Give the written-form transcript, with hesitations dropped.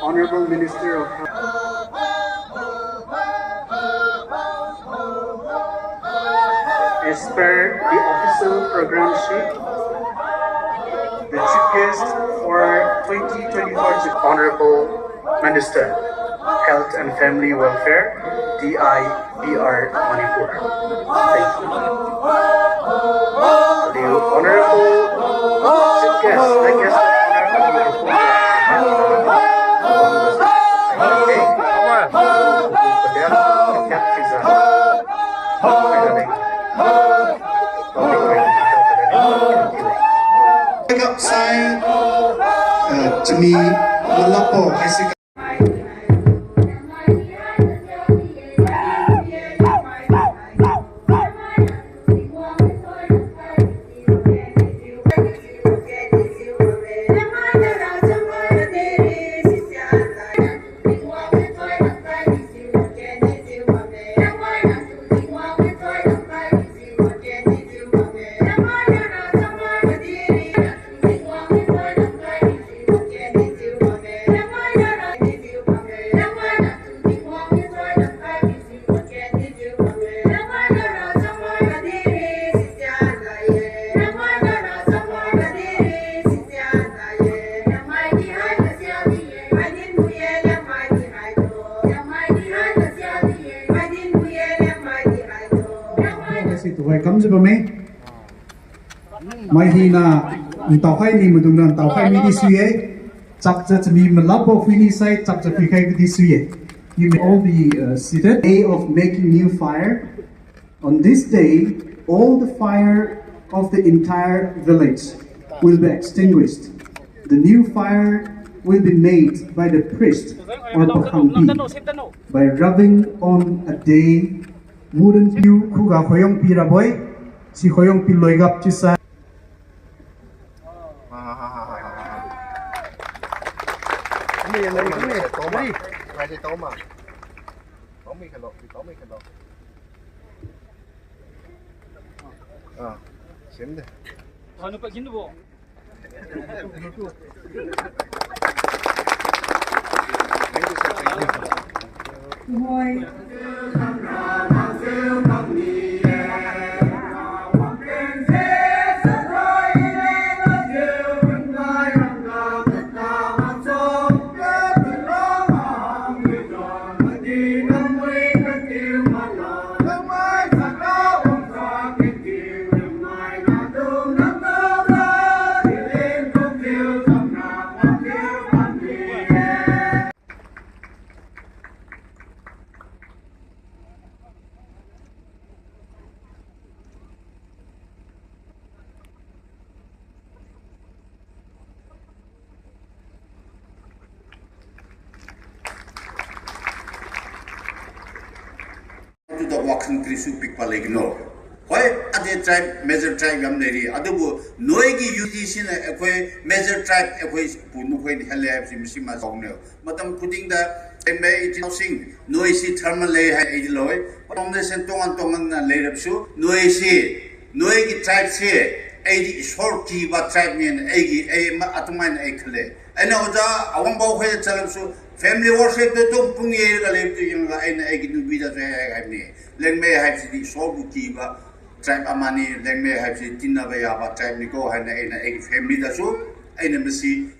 Honorable Minister of Health. As per the official program sheet, the chief guest for 2024 is Honorable Minister, Health and Family Welfare, DIPR Manipur. Thank you. The Honorable chief guest, I guess the Honorable sai chumi malapo haisika welcome to me. Mai hi na tàu khai ni mudung nan tàu khai mi di suye chak cha mi malapo fini sai chak cha phi khai di suye. You may all be seated. Day of making new fire. On this day, all the fire of the entire village will be extinguished. The new fire will be made by the priest or pakhangpi by rubbing on a day wooden pew kuga khoyong pi raboy si khoyong pi loigap chi sa the walking krisu pick palegno. Why are they tribe, major tribe Yamneri? Adabu, Noegi Udishin, a major tribe, a voice, Punuquin, Helab, Missima Sogno. Madam putting the MA housing, noisy thermale had a loy, from the Sentongan Tongan later shoe, Noegi tribes here. 80 short key but tribe me and 80 atoman acre. And now I won't go ahead and tell them so family worship the don't pung ye the live to young and egg to be the me. Then may have the short key but tribe amani, then may have the dinner by our tribe to go and egg family the show, and embassy.